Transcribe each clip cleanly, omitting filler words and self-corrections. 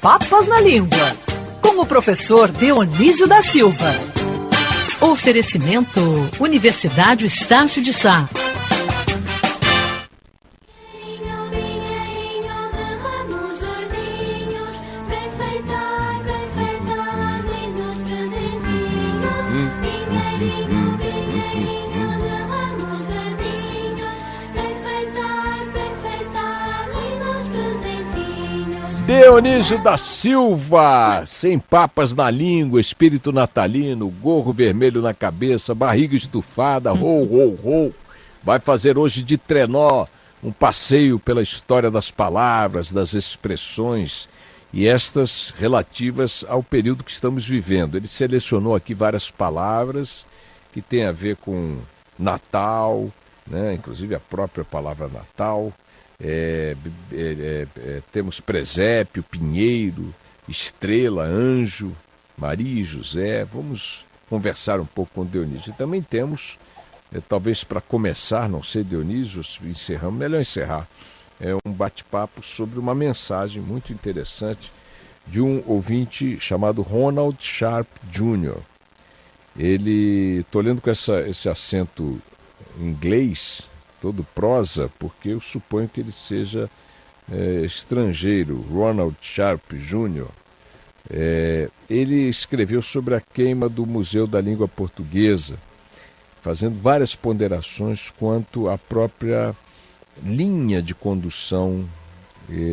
Papas na Língua, com o professor Dionísio da Silva. Oferecimento Universidade Estácio de Sá. Dionísio da Silva, sem papas na língua, espírito natalino, gorro vermelho na cabeça, barriga estufada, rou, rou, rou. Vai fazer hoje de trenó um passeio pela história das palavras, das expressões e estas relativas ao período que estamos vivendo. Ele selecionou aqui várias palavras que têm a ver com Natal, né? Inclusive a própria palavra Natal. Temos presépio, pinheiro, estrela, anjo, Maria e José. Vamos conversar um pouco com o Dionísio. E também temos, talvez para começar, não sei, Dionísio, encerramos, melhor encerrar, um bate-papo sobre uma mensagem muito interessante de um ouvinte chamado Ronald Sharp Jr. Estou lendo com esse acento inglês, todo prosa, porque eu suponho que ele seja estrangeiro. Ronald Sharp Jr. Ele escreveu sobre a queima do Museu da Língua Portuguesa, fazendo várias ponderações quanto à própria linha de condução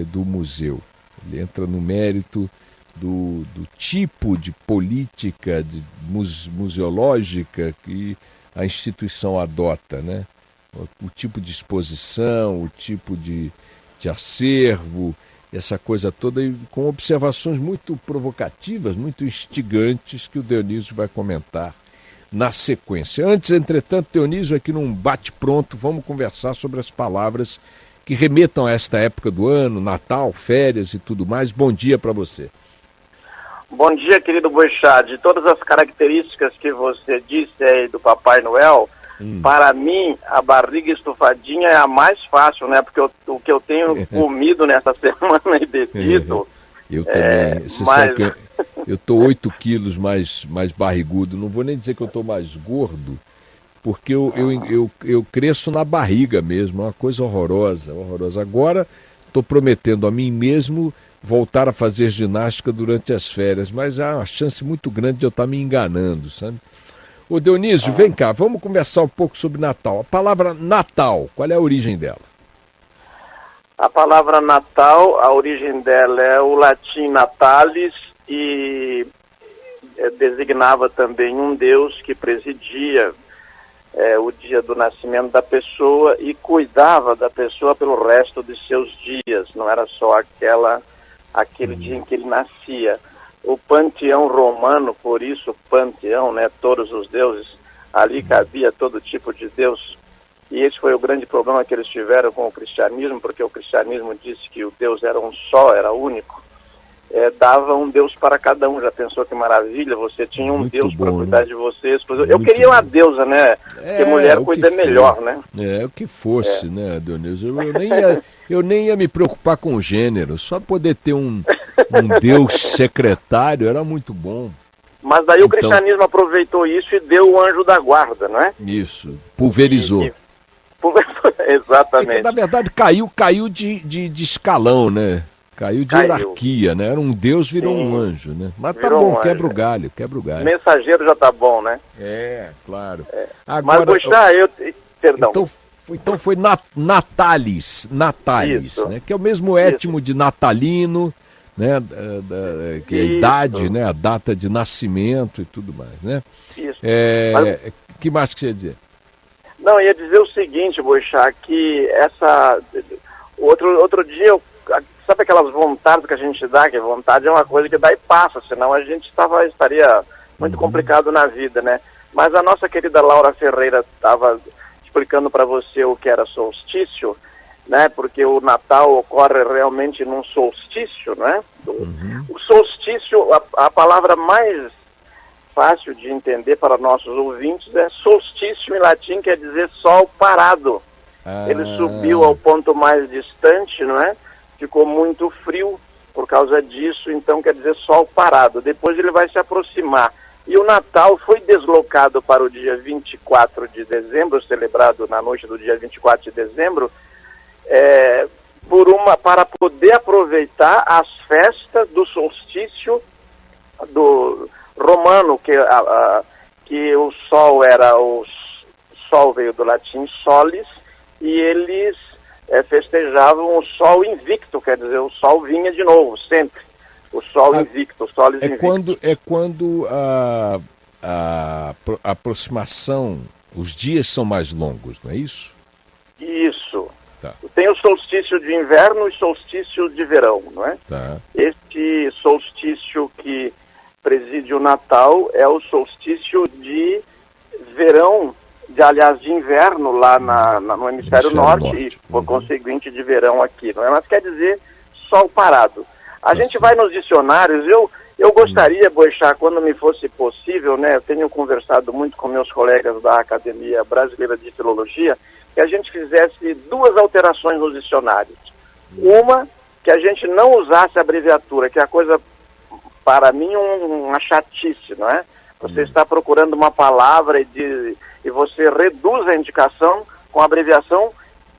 do museu. Ele entra no mérito do tipo de política museológica que a instituição adota, né? O tipo de exposição, o tipo de acervo, essa coisa toda, e com observações muito provocativas, muito instigantes, que o Dionísio vai comentar na sequência. Antes, entretanto, Dionísio, aqui num bate-pronto, vamos conversar sobre as palavras que remetam a esta época do ano, Natal, férias e tudo mais. Bom dia para você. Bom dia, querido Boixá. De todas as características que você disse aí do Papai Noel, para mim, a barriga estufadinha é a mais fácil, né? Porque o que eu tenho comido nessa semana e bebido... Eu também. Você sabe que eu estou 8 quilos mais barrigudo. Não vou nem dizer que eu estou mais gordo, porque eu cresço na barriga mesmo. É uma coisa horrorosa, horrorosa. Agora estou prometendo a mim mesmo voltar a fazer ginástica durante as férias, mas há uma chance muito grande de eu estar me enganando, sabe? Ô Dionísio, vem cá, vamos conversar um pouco sobre Natal. A palavra Natal, qual é a origem dela? A palavra Natal, a origem dela é o latim natalis e designava também um deus que presidia o dia do nascimento da pessoa e cuidava da pessoa pelo resto de seus dias. Não era só aquele dia em que ele nascia. O panteão romano, por isso panteão, né, todos os deuses, ali cabia todo tipo de deus. E esse foi o grande problema que eles tiveram com o cristianismo, porque o cristianismo disse que o Deus era um só, era único. Dava um Deus para cada um. Já pensou que maravilha? Você tinha um muito Deus para cuidar, né, de você. Eu queria uma deusa, né? Porque mulher cuida melhor, né? O que fosse, né, Dionísio? Eu nem ia me preocupar com o gênero. Só poder ter um Deus secretário era muito bom. Mas daí o cristianismo aproveitou isso e deu o anjo da guarda, não é? Isso, pulverizou. Exatamente. Porque, na verdade, caiu de escalão, né? Caiu de hierarquia, né? Era um Deus, virou um anjo, né? Mas tá bom, quebra o galho. Mensageiro já tá bom, né? Claro. Agora, mas, Boixá, perdão. Então foi Natalis, né? Que é o mesmo étimo de natalino, né? Que é a idade, né? A data de nascimento e tudo mais, né? Isso. Que mais que você ia dizer? Não, ia dizer o seguinte, Boixá, que outro dia, sabe aquelas vontades que a gente dá, que vontade é uma coisa que dá e passa, senão a gente estaria muito complicado na vida, né? Mas a nossa querida Laura Ferreira estava explicando para você o que era solstício, né? Porque o Natal ocorre realmente num solstício, né? O solstício, a palavra mais fácil de entender para nossos ouvintes é solstício em latim, quer dizer sol parado. Ele subiu ao ponto mais distante, não é? Ficou muito frio, por causa disso, então quer dizer sol parado. Depois ele vai se aproximar. E o Natal foi deslocado para o dia 24 de dezembro, celebrado na noite do dia 24 de dezembro, para poder aproveitar as festas do solstício do romano, que o sol sol veio do latim solis, e eles festejavam o sol invicto, quer dizer, o sol vinha de novo, sempre. O sol invicto, o solis invicto. É quando a aproximação, os dias são mais longos, não é isso? Isso. Tá. Tem o solstício de inverno e solstício de verão, não é? Tá. Este solstício que preside o Natal é o solstício de verão, de inverno lá no hemisfério norte e, por conseguinte, de verão aqui, não é? Mas quer dizer sol parado. A gente vai nos dicionários, eu gostaria, Boixá, quando me fosse possível, né, eu tenho conversado muito com meus colegas da Academia Brasileira de Filologia, que a gente fizesse 2 alterações nos dicionários. Uma, que a gente não usasse a abreviatura, que é a coisa, para mim, uma chatice, não é? Você está procurando uma palavra e você reduz a indicação com a abreviação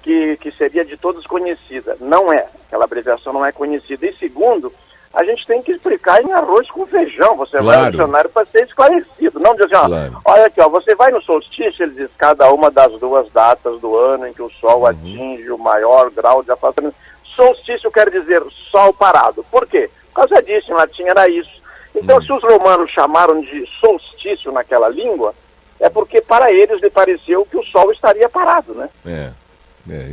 que seria de todos conhecida. Não é. Aquela abreviação não é conhecida. E segundo, a gente tem que explicar em arroz com feijão. Você vai ao dicionário para ser esclarecido. Não dizer assim, olha aqui, você vai no solstício, ele diz cada uma das 2 datas do ano em que o sol atinge o maior grau de afastamento. Solstício quer dizer sol parado. Por quê? Por causa disso, em latim era isso. Então, se os romanos chamaram de solstício naquela língua, é porque para eles lhe pareceu que o sol estaria parado, né?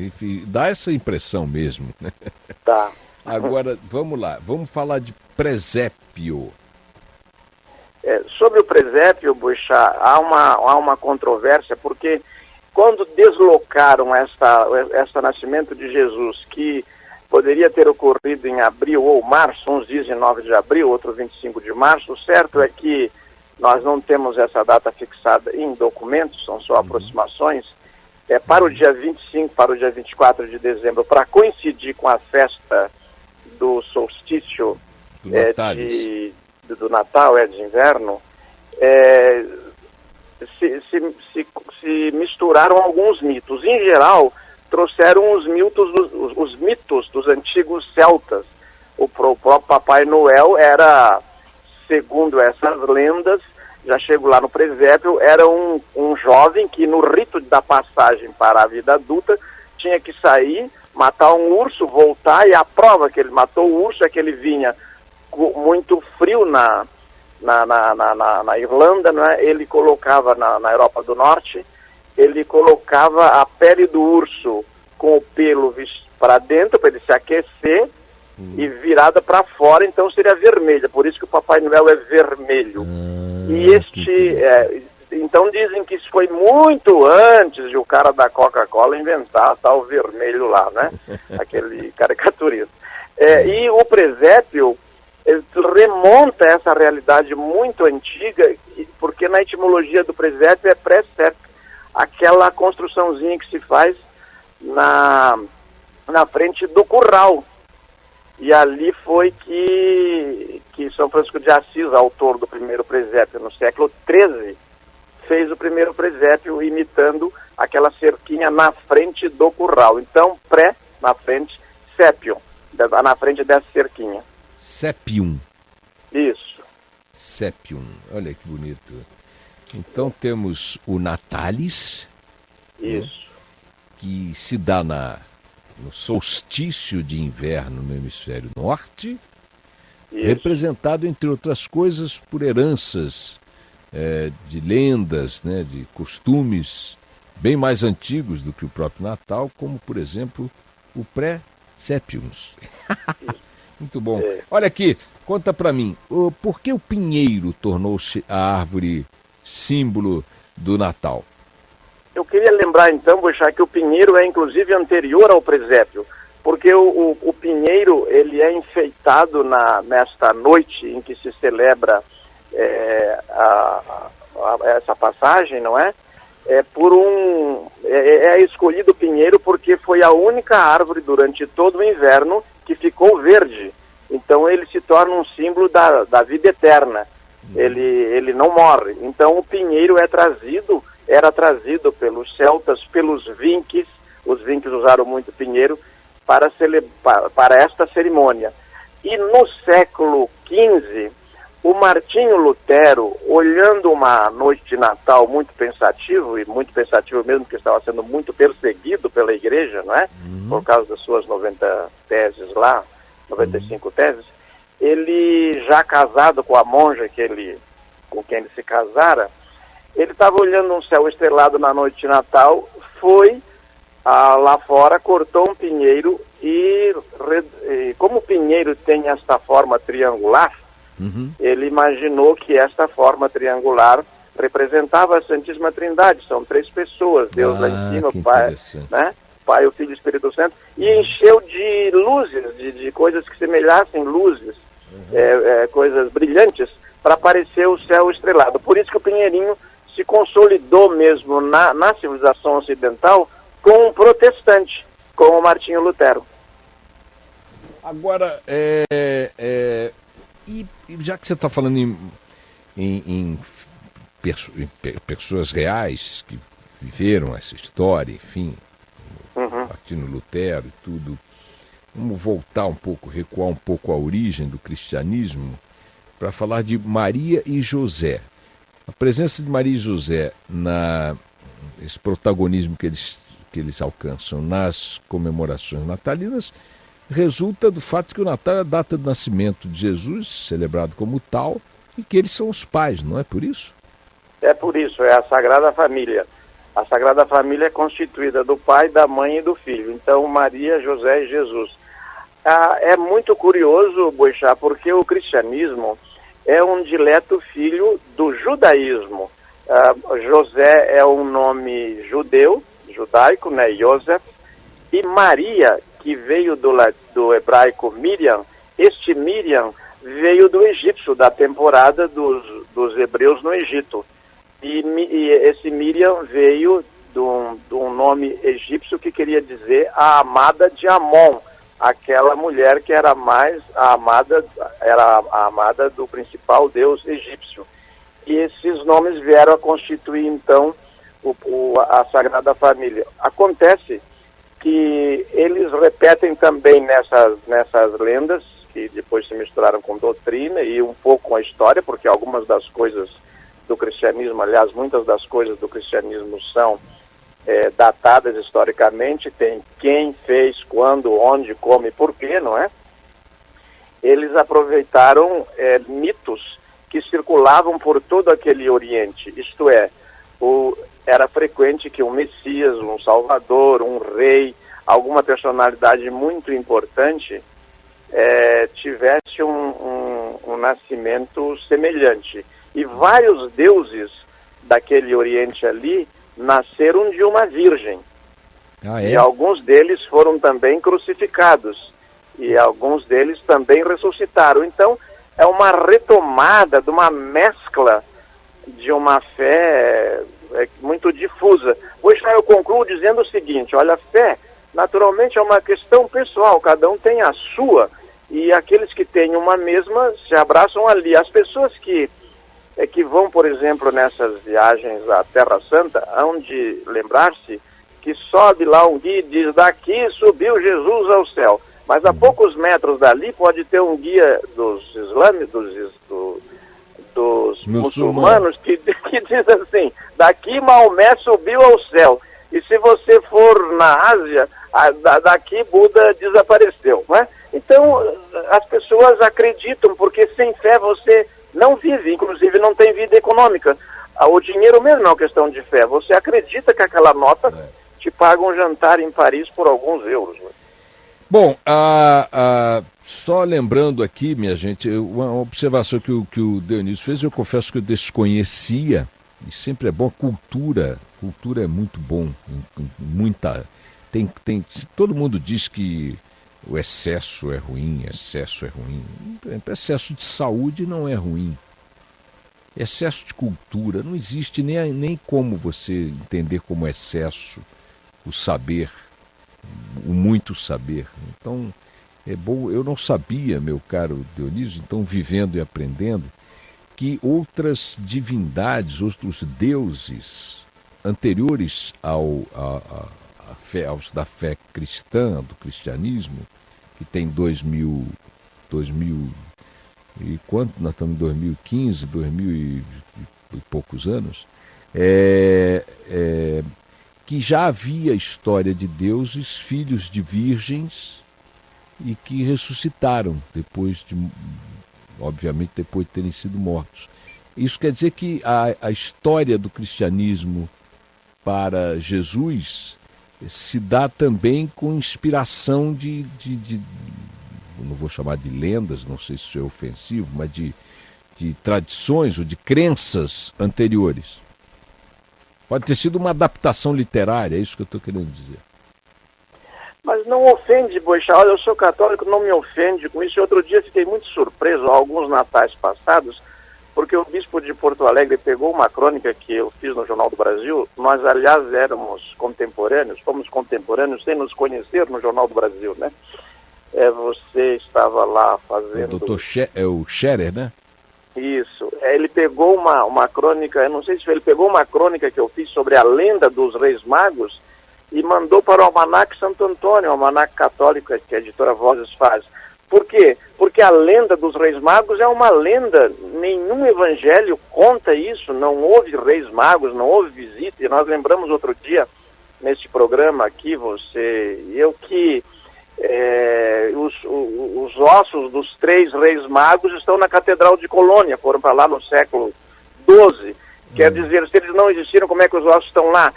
Enfim, dá essa impressão mesmo. Tá. Agora, vamos lá, vamos falar de presépio. Sobre o presépio, Boixá, há uma controvérsia, porque quando deslocaram esse nascimento de Jesus, que poderia ter ocorrido em abril ou março, uns dizem 9 de abril, outros 25 de março, o certo é que nós não temos essa data fixada em documentos, são só aproximações, para o dia 25, para o dia 24 de dezembro, para coincidir com a festa do solstício do Natal, de inverno, se misturaram alguns mitos. Em geral, trouxeram os mitos dos antigos celtas. O próprio Papai Noel era, segundo essas lendas, já chego lá no presépio, era um jovem que no rito da passagem para a vida adulta tinha que sair, matar um urso, voltar, e a prova que ele matou o urso é que ele vinha muito frio na Irlanda, né? Ele colocava na Europa do Norte, ele colocava a pele do urso com o pelo para dentro, para ele se aquecer, e virada para fora, então seria vermelha. Por isso que o Papai Noel é vermelho. Então dizem que isso foi muito antes de o cara da Coca-Cola inventar tal vermelho lá, né? Aquele caricaturista. E o presépio remonta a essa realidade muito antiga, porque na etimologia do presépio é pré-sépio, aquela construçãozinha que se faz na frente do curral. E ali foi que São Francisco de Assis, autor do primeiro presépio no século XIII, fez o primeiro presépio imitando aquela cerquinha na frente do curral. Então, na frente, sépium, na frente dessa cerquinha. Sépium. Isso. Sépium, olha que bonito. Então temos o Natalis. Isso. Que se dá no solstício de inverno no hemisfério norte, representado, entre outras coisas, por heranças de lendas, né, de costumes bem mais antigos do que o próprio Natal, como, por exemplo, o pré-sépiums. Muito bom. Olha aqui, conta para mim, por que o pinheiro tornou-se a árvore símbolo do Natal? Eu queria lembrar, então, Boixá, que o pinheiro é, inclusive, anterior ao presépio, porque o pinheiro, ele é enfeitado nesta noite em que se celebra essa passagem, não é? É escolhido o pinheiro porque foi a única árvore durante todo o inverno que ficou verde. Então ele se torna um símbolo da vida eterna. Ele não morre. Então o pinheiro era trazido pelos celtas, pelos vinques. Os vinques usaram muito pinheiro para esta cerimônia. E no século XV, o Martinho Lutero, olhando uma noite de Natal muito pensativo, e muito pensativo mesmo, porque estava sendo muito perseguido pela igreja, não é? Por causa das suas 90 teses lá, 95 teses, ele já casado com a monja com quem ele se casara, ele estava olhando um céu estrelado na noite de Natal, foi lá fora, cortou um pinheiro e como o pinheiro tem esta forma triangular, ele imaginou que esta forma triangular representava a Santíssima Trindade. São 3 pessoas, Deus lá em cima, Pai, né? Pai, o Filho e o Espírito Santo, e encheu de luzes, de coisas que semelhassem luzes, coisas brilhantes, para aparecer o céu estrelado. Por isso que o pinheirinho se consolidou mesmo na civilização ocidental com um protestante, como Martinho Lutero. Agora, e já que você está falando em pessoas reais que viveram essa história, enfim, Martinho Lutero e tudo, vamos voltar um pouco, recuar um pouco a origem do cristianismo para falar de Maria e José. A presença de Maria e José esse protagonismo que eles alcançam nas comemorações natalinas resulta do fato que o Natal é a data do nascimento de Jesus, celebrado como tal, e que eles são os pais, não é por isso? É por isso, é a Sagrada Família. A Sagrada Família é constituída do pai, da mãe e do filho. Então, Maria, José e Jesus. É muito curioso, Boixá, porque o cristianismo é um dileto filho do judaísmo. José é um nome judaico, né, Yosef, e Maria, que veio do hebraico Miriam, este Miriam veio do egípcio, da temporada dos hebreus no Egito. E esse Miriam veio de um nome egípcio que queria dizer a amada de Amon, aquela mulher que era a amada do principal deus egípcio. E esses nomes vieram a constituir, então, a Sagrada Família. Acontece que eles repetem também nessas lendas, que depois se misturaram com doutrina e um pouco com a história, porque algumas das coisas do cristianismo, aliás, muitas das coisas do cristianismo são datadas historicamente, tem quem fez, quando, onde, como e porquê, não é? Eles aproveitaram mitos que circulavam por todo aquele Oriente, isto é, era frequente que um Messias, um Salvador, um rei, alguma personalidade muito importante tivesse um nascimento semelhante. E vários deuses daquele Oriente ali nasceram de uma virgem. E alguns deles foram também crucificados. E alguns deles também ressuscitaram. Então, é uma retomada de uma mescla de uma fé muito difusa. Hoje eu concluo dizendo o seguinte: olha, a fé naturalmente é uma questão pessoal, cada um tem a sua, e aqueles que têm uma mesma se abraçam ali. As pessoas que vão, por exemplo, nessas viagens à Terra Santa, hão de lembrar-se que sobe lá um guia e diz: daqui subiu Jesus ao céu. Mas a poucos metros dali pode ter um guia dos islâmicos, dos muçulmanos, que diz assim: daqui Maomé subiu ao céu. E se você for na Ásia, daqui Buda desapareceu, né? Então, as pessoas acreditam, porque sem fé você não vive, inclusive não tem vida econômica. O dinheiro mesmo é uma questão de fé. Você acredita que aquela nota te paga um jantar em Paris por alguns euros, né? Bom, só lembrando aqui, minha gente, uma observação que o Dionísio fez, eu confesso que eu desconhecia, e sempre é bom, cultura é muito bom, todo mundo diz que o excesso é ruim, excesso de saúde não é ruim, excesso de cultura, não existe nem como você entender como excesso o saber, o muito saber. Então, é bom, eu não sabia, meu caro Dionísio, então vivendo e aprendendo, que outras divindades, outros deuses anteriores à fé, da fé cristã, do cristianismo, que tem 2000 e quanto? Nós estamos em 2015, 2000 e poucos anos, que já havia história de deuses, filhos de virgens, e que ressuscitaram obviamente depois de terem sido mortos. Isso quer dizer que a história do cristianismo para Jesus se dá também com inspiração eu não vou chamar de lendas, não sei se isso é ofensivo, mas de tradições ou de crenças anteriores. Pode ter sido uma adaptação literária, é isso que eu estou querendo dizer. Mas não ofende, Boixá. Olha, eu sou católico, não me ofende com isso. E outro dia fiquei muito surpreso, alguns natais passados, porque o bispo de Porto Alegre pegou uma crônica que eu fiz no Jornal do Brasil. Nós, aliás, éramos contemporâneos, fomos contemporâneos sem nos conhecer no Jornal do Brasil, né? Você estava lá fazendo... O doutor o Scherer, né? Isso. Ele pegou uma crônica, eu não sei se ele pegou uma crônica que eu fiz sobre a lenda dos Reis Magos e mandou para o Almanaque Santo Antônio, o Almanaque Católico que a editora Vozes faz. Por quê? Porque a lenda dos Reis Magos é uma lenda, nenhum evangelho conta isso, não houve Reis Magos, não houve visita, e nós lembramos outro dia, neste programa aqui, você e eu, que os ossos dos 3 Reis Magos estão na Catedral de Colônia, foram para lá no século XII. Quer dizer, se eles não existiram, como é que os ossos estão lá?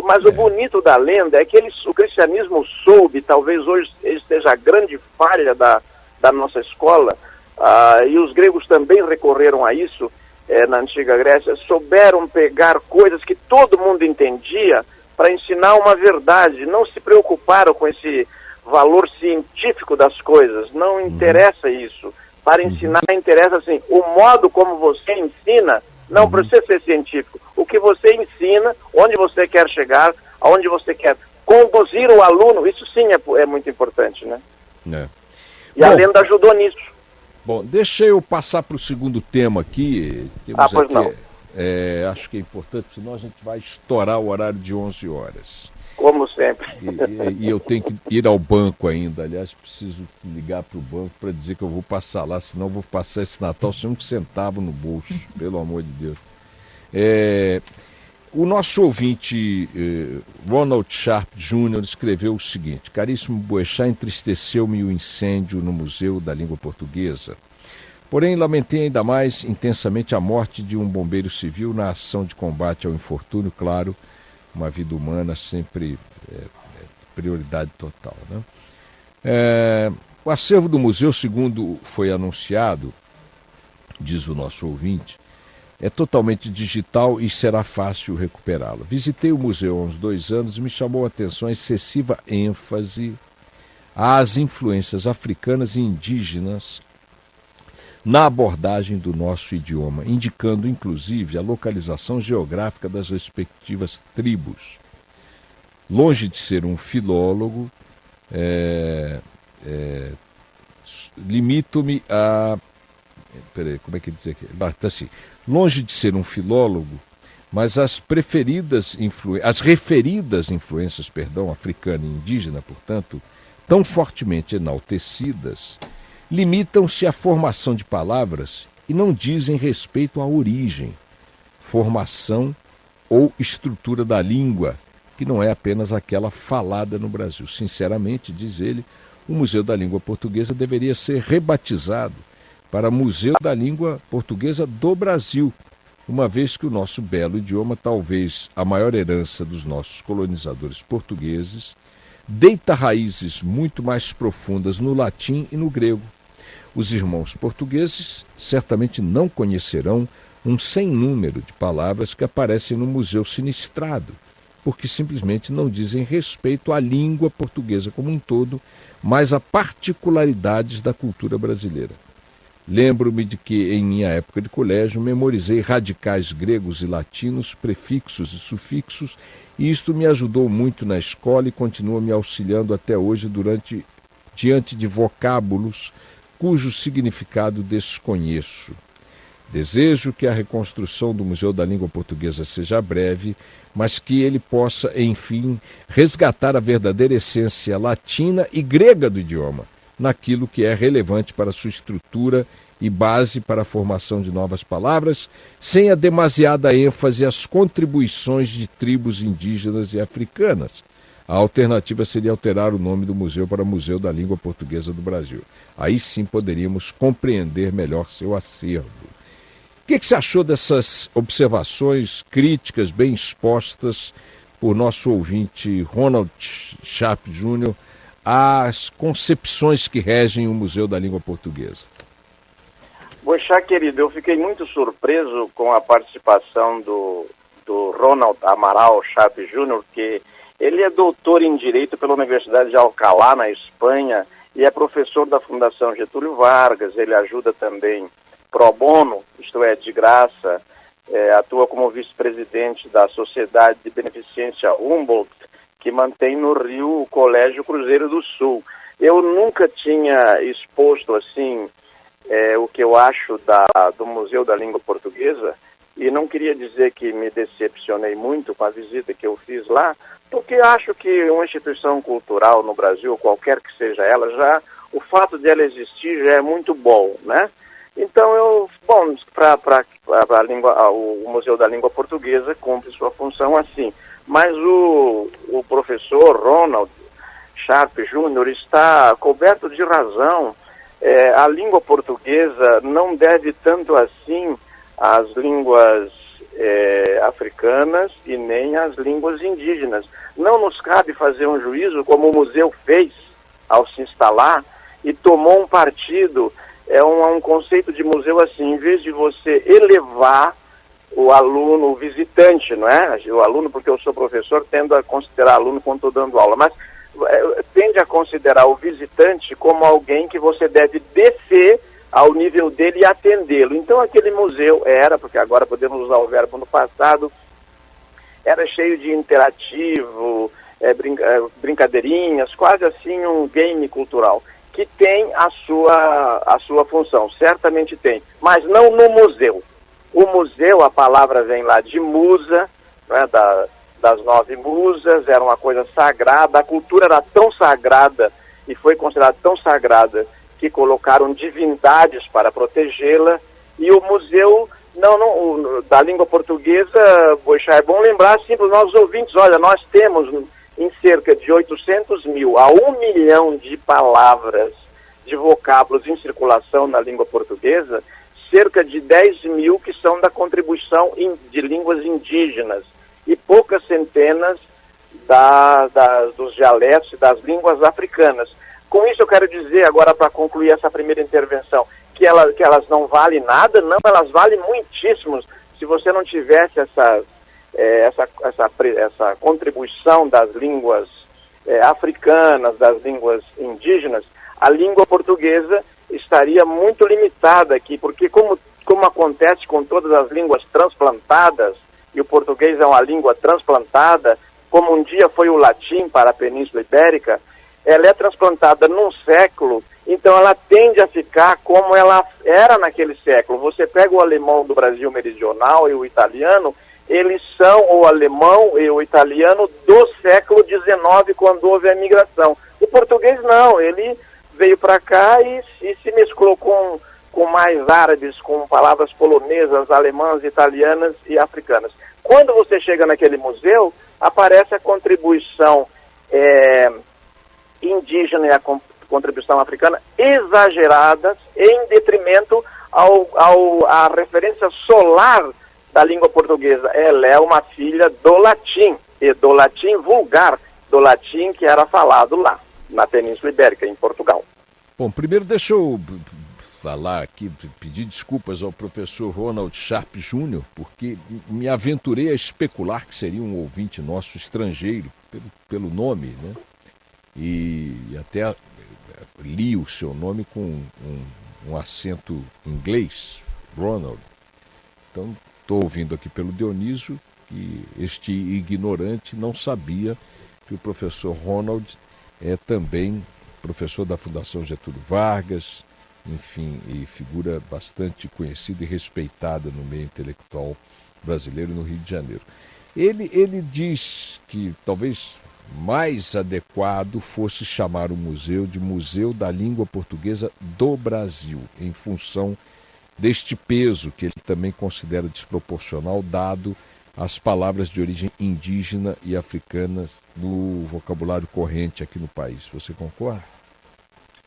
Mas o bonito da lenda é que o cristianismo soube, talvez hoje esteja a grande falha da nossa escola, e os gregos também recorreram a isso na antiga Grécia, souberam pegar coisas que todo mundo entendia para ensinar uma verdade, não se preocuparam com esse valor científico das coisas, não interessa isso. Para ensinar interessa assim, o modo como você ensina não precisa ser científico. O que você ensina, onde você quer chegar, aonde você quer conduzir o aluno, isso sim é muito importante, né? E a lenda ajudou nisso. Bom, deixa eu passar para o segundo tema aqui. Pois não. Acho que é importante, senão a gente vai estourar o horário de 11 horas. Como sempre. E eu tenho que ir ao banco ainda. Aliás, preciso ligar para o banco para dizer que eu vou passar lá, senão eu vou passar esse Natal sem um centavo no bolso, pelo amor de Deus. O nosso ouvinte, Ronald Sharp Jr., escreveu o seguinte: caríssimo Boechat, entristeceu-me o incêndio no Museu da Língua Portuguesa. Porém, lamentei ainda mais intensamente a morte de um bombeiro civil na ação de combate ao infortúnio, claro, uma vida humana sempre prioridade total, né? O acervo do museu, segundo foi anunciado, diz o nosso ouvinte, é totalmente digital e será fácil recuperá-lo. Visitei o museu há uns 2 anos e me chamou a atenção a excessiva ênfase às influências africanas e indígenas na abordagem do nosso idioma, indicando inclusive a localização geográfica das respectivas tribos. Longe de ser um filólogo, limito-me a... Peraí, como é que ele diz aqui? Tá assim. Longe de ser um filólogo, mas as referidas influências, africana e indígena, portanto, tão fortemente enaltecidas, limitam-se à formação de palavras e não dizem respeito à origem, formação ou estrutura da língua, que não é apenas aquela falada no Brasil. Sinceramente, diz ele, o Museu da Língua Portuguesa deveria ser rebatizado para Museu da Língua Portuguesa do Brasil, uma vez que o nosso belo idioma, talvez a maior herança dos nossos colonizadores portugueses, deita raízes muito mais profundas no latim e no grego. Os irmãos portugueses certamente não conhecerão um sem número de palavras que aparecem no Museu Sinistrado, porque simplesmente não dizem respeito à língua portuguesa como um todo, mas a particularidades da cultura brasileira. Lembro-me de que, em minha época de colégio, memorizei radicais gregos e latinos, prefixos e sufixos, e isto me ajudou muito na escola e continua me auxiliando até hoje durante diante de vocábulos cujo significado desconheço. Desejo que a reconstrução do Museu da Língua Portuguesa seja breve, mas que ele possa, enfim, resgatar a verdadeira essência latina e grega do idioma, naquilo que é relevante para sua estrutura e base para a formação de novas palavras, sem a demasiada ênfase às contribuições de tribos indígenas e africanas. A alternativa seria alterar o nome do museu para Museu da Língua Portuguesa do Brasil. Aí sim poderíamos compreender melhor seu acervo. O que você achou dessas observações críticas bem expostas por nosso ouvinte Ronald Sharp Jr. às concepções que regem o Museu da Língua Portuguesa? Boixá, querido, eu fiquei muito surpreso com a participação do Ronald Amaral Sharp Jr., que ele é doutor em Direito pela Universidade de Alcalá, na Espanha, e é professor da Fundação Getúlio Vargas. Ele ajuda também pro bono, isto é, de graça, atua como vice-presidente da Sociedade de Beneficência Humboldt, que mantém no Rio o Colégio Cruzeiro do Sul. Eu nunca tinha exposto assim o que eu acho do Museu da Língua Portuguesa, e não queria dizer que me decepcionei muito com a visita que eu fiz lá, porque acho que uma instituição cultural no Brasil, qualquer que seja ela, o fato de ela existir já é muito bom, né? Então, o Museu da Língua Portuguesa cumpre sua função assim. Mas o professor Ronald Sharp Jr. está coberto de razão. A língua portuguesa não deve tanto assim às línguas africanas e nem às línguas indígenas. Não nos cabe fazer um juízo como o museu fez ao se instalar e tomou um partido. É um conceito de museu assim, em vez de você elevar o aluno, o visitante, não é? O aluno, porque eu sou professor, tendo a considerar aluno quando estou dando aula, mas tende a considerar o visitante como alguém que você deve descer ao nível dele e atendê-lo. Então aquele museu porque agora podemos usar o verbo no passado, era cheio de interativo, brincadeirinhas, quase assim um game cultural, que tem a sua função, certamente tem, mas não no museu. O museu, a palavra vem lá de musa, né, das 9 musas, era uma coisa sagrada, a cultura era tão sagrada e foi considerada tão sagrada que colocaram divindades para protegê-la, e o museu da língua portuguesa, Boixá, é bom lembrar assim para os nossos ouvintes, olha, nós temos em cerca de 800 mil a 1 milhão de palavras, de vocábulos em circulação na língua portuguesa, cerca de 10 mil que são da contribuição de línguas indígenas e poucas centenas dos dialetos e das línguas africanas. Com isso eu quero dizer, agora para concluir essa primeira intervenção, que elas não valem nada, não, elas valem muitíssimo. Se você não tivesse essa contribuição das línguas africanas, das línguas indígenas, a língua portuguesa estaria muito limitada aqui, porque como acontece com todas as línguas transplantadas, e o português é uma língua transplantada, como um dia foi o latim para a Península Ibérica, ela é transplantada num século, então ela tende a ficar como ela era naquele século. Você pega o alemão do Brasil meridional e o italiano, eles são o alemão e o italiano do século XIX, quando houve a migração. O português não, ele veio para cá e se mesclou com mais árabes, com palavras polonesas, alemãs, italianas e africanas. Quando você chega naquele museu, aparece a contribuição indígena e a contribuição africana exageradas em detrimento à referência solar da língua portuguesa. Ela é uma filha do latim, e do latim vulgar, do latim que era falado lá, na Península Ibérica, em Portugal. Bom, primeiro deixa eu falar aqui, pedir desculpas ao professor Ronald Sharp Jr., porque me aventurei a especular que seria um ouvinte nosso estrangeiro, pelo nome, né? E até li o seu nome com um acento inglês, Ronald. Então, estou ouvindo aqui pelo Dionísio que este ignorante não sabia que o professor Ronald é também professor da Fundação Getúlio Vargas, enfim, e figura bastante conhecida e respeitada no meio intelectual brasileiro no Rio de Janeiro. Ele diz que talvez mais adequado fosse chamar o museu de Museu da Língua Portuguesa do Brasil, em função deste peso que ele também considera desproporcional, dado as palavras de origem indígena e africanas no vocabulário corrente aqui no país. Você concorda?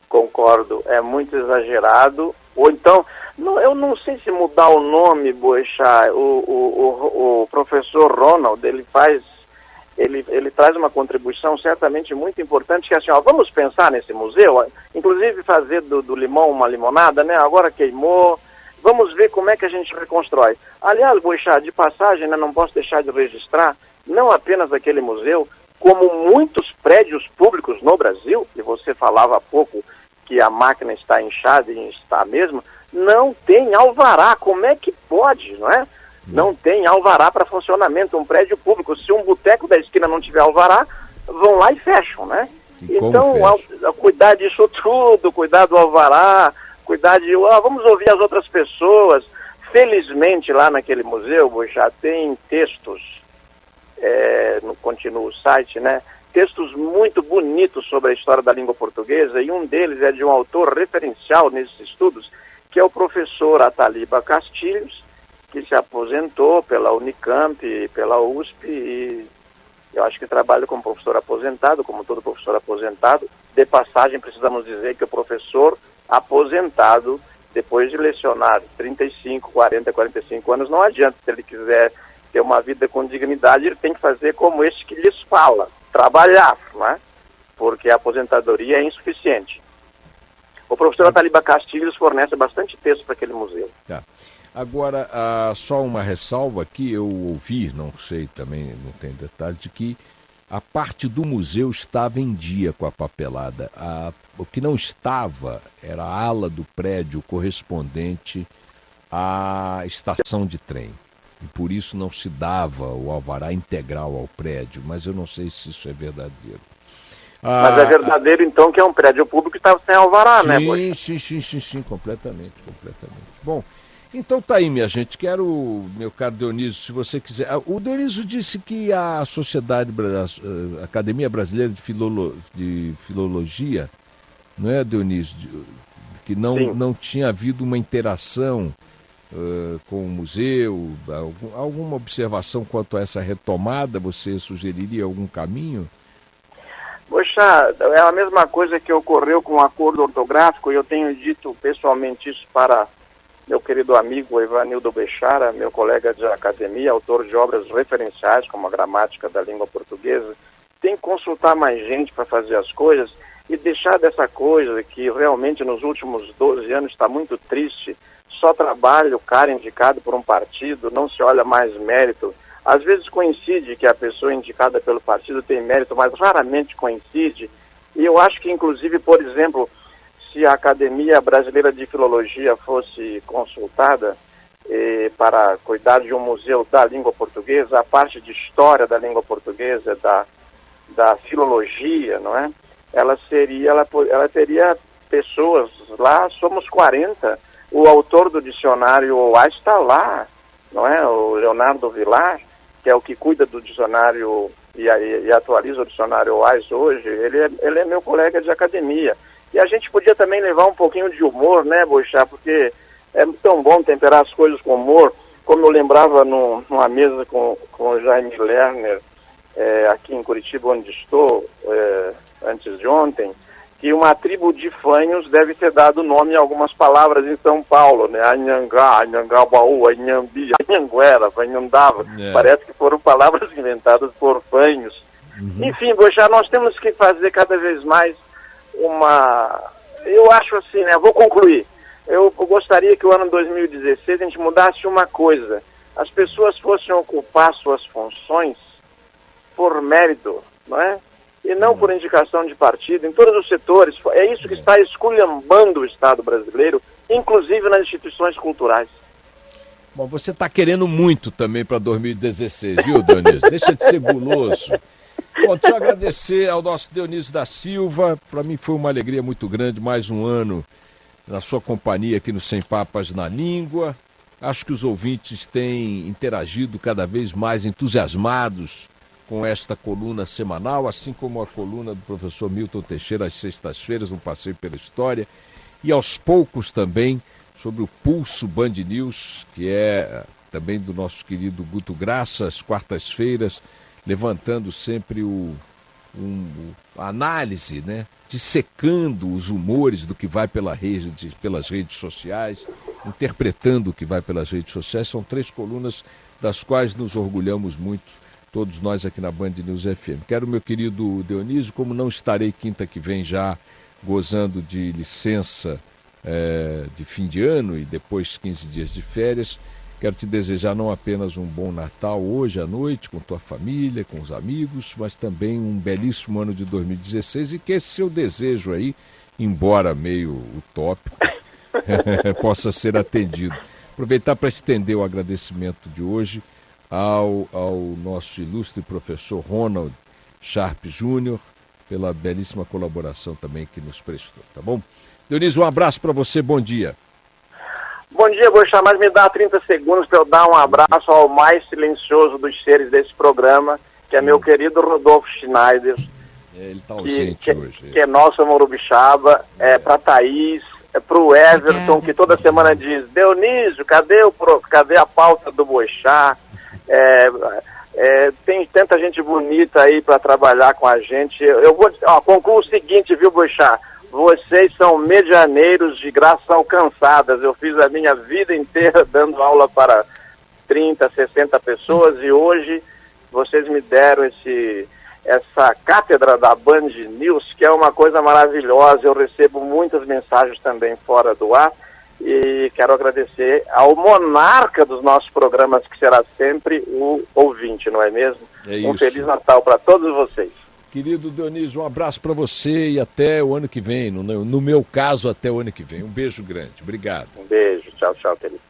Concordo, é muito exagerado. Ou então, eu não sei se mudar o nome, Boechat, o professor Ronald, ele traz uma contribuição certamente muito importante, que é assim, vamos pensar nesse museu, inclusive fazer do limão uma limonada, né? Agora queimou, vamos ver como é que a gente reconstrói. Aliás, Boechat, de passagem, né, não posso deixar de registrar, não apenas aquele museu, como muitos prédios públicos no Brasil, e você falava há pouco que a máquina está inchada e está mesmo, não tem alvará. Como é que pode, não é? Não tem alvará para funcionamento, um prédio público. Se um boteco da esquina não tiver alvará, vão lá e fecham, né? Então, cuidar disso tudo, cuidar do alvará, cuidar de... vamos ouvir as outras pessoas. Felizmente, lá naquele museu, já tem textos, continua o site, né? Textos muito bonitos sobre a história da língua portuguesa, e um deles é de um autor referencial nesses estudos, que é o professor Ataliba Castilhos, que se aposentou pela Unicamp e pela USP, e eu acho que trabalha como professor aposentado, como todo professor aposentado. De passagem, precisamos dizer que o professor aposentado, depois de lecionar 35, 40, 45 anos, não adianta. Se ele quiser ter uma vida com dignidade, ele tem que fazer como este que lhes fala, trabalhar, né? Porque a aposentadoria é insuficiente. O professor Ataliba Castilhos fornece bastante texto para aquele museu. Tá. Agora, só uma ressalva que eu ouvi, não sei também, não tem detalhe, de que a parte do museu estava em dia com a papelada. O que não estava era a ala do prédio correspondente à estação de trem. E por isso não se dava o alvará integral ao prédio, mas eu não sei se isso é verdadeiro. Mas é verdadeiro, então, que é um prédio público que estava sem alvará, né? Sim, completamente. Bom, então tá aí, minha gente. Quero, meu caro Dionísio, se você quiser... O Dionísio disse que a a Academia Brasileira de Filologia, não é, Dionísio? Que não tinha havido uma interação com o museu, alguma observação quanto a essa retomada? Você sugeriria algum caminho? Poxa, é a mesma coisa que ocorreu com o acordo ortográfico, e eu tenho dito pessoalmente isso para meu querido amigo Evanildo Bechara, meu colega de academia, autor de obras referenciais como a gramática da língua portuguesa. Tem que consultar mais gente para fazer as coisas e deixar dessa coisa que realmente nos últimos 12 anos está muito triste. Só trabalho, cara indicado por um partido, não se olha mais mérito. Às vezes coincide que a pessoa indicada pelo partido tem mérito, mas raramente coincide. E eu acho que, inclusive, por exemplo, se a Academia Brasileira de Filologia fosse consultada para cuidar de um museu da língua portuguesa, a parte de história da língua portuguesa, da filologia, não é? Ela teria pessoas lá, somos 40. O autor do dicionário OAS está lá, não é? O Leonardo Vilar, que é o que cuida do dicionário e atualiza o dicionário OAS hoje. Ele é meu colega de academia. E a gente podia também levar um pouquinho de humor, né, Boechat? Porque é tão bom temperar as coisas com humor. Como eu lembrava numa mesa com o Jaime Lerner, aqui em Curitiba, onde estou, antes de ontem, que uma tribo de fanhos deve ter dado nome a algumas palavras em São Paulo, né? Anhangá, Anhangabaú, Anhambi, Anhanguera, Anhandava. Parece que foram palavras inventadas por fanhos. Enfim, Boechat, nós temos que fazer cada vez mais eu acho assim, né? Vou concluir. Eu gostaria que o ano 2016 a gente mudasse uma coisa. As pessoas fossem ocupar suas funções por mérito, não é? E não por indicação de partido, em todos os setores. É isso que está esculhambando o Estado brasileiro, inclusive nas instituições culturais. Bom, você está querendo muito também para 2016, viu, Dionísio? Deixa de ser guloso. Bom, deixa eu agradecer ao nosso Dionísio da Silva. Para mim foi uma alegria muito grande, mais um ano na sua companhia aqui no Sem Papas na Língua. Acho que os ouvintes têm interagido cada vez mais entusiasmados com esta coluna semanal, assim como a coluna do professor Milton Teixeira às sextas-feiras, um passeio pela história, e aos poucos também sobre o Pulso Band News, que é também do nosso querido Guto Graça, às quartas-feiras, levantando sempre a análise, né? Dissecando os humores do que vai pelas redes sociais, interpretando o que vai pelas redes sociais. São 3 colunas das quais nos orgulhamos muito, todos nós aqui na Band News FM. Quero, meu querido Dionísio, como não estarei quinta que vem já gozando de licença de fim de ano e depois 15 dias de férias, quero te desejar não apenas um bom Natal hoje à noite com tua família, com os amigos, mas também um belíssimo ano de 2016 e que esse seu desejo aí, embora meio utópico, possa ser atendido. Aproveitar para estender o agradecimento de hoje ao nosso ilustre professor Ronald Sharp Jr. pela belíssima colaboração também que nos prestou, tá bom? Dionísio, um abraço para você, bom dia. Bom dia, Boechat, mas me dá 30 segundos para eu dar um abraço ao mais silencioso dos seres desse programa, que é meu querido Rodolfo Schneider. Ele está ausente hoje. Que é nosso Morubixaba, para a Thaís, para o Everton, que toda semana diz, Dionísio, cadê a pauta do Boechat? Tem tanta gente bonita aí para trabalhar com a gente. Eu vou concluo o seguinte, viu, Boechat? Vocês são medianeiros de graças alcançadas. Eu fiz a minha vida inteira dando aula para 30, 60 pessoas e hoje vocês me deram essa cátedra da Band News, que é uma coisa maravilhosa. Eu recebo muitas mensagens também fora do ar e quero agradecer ao monarca dos nossos programas, que será sempre o ouvinte, não é mesmo? Um Feliz Natal para todos vocês. Querido Dionísio, um abraço para você e até o ano que vem. No meu caso, até o ano que vem. Um beijo grande. Obrigado. Um beijo. Tchau, tchau, querido.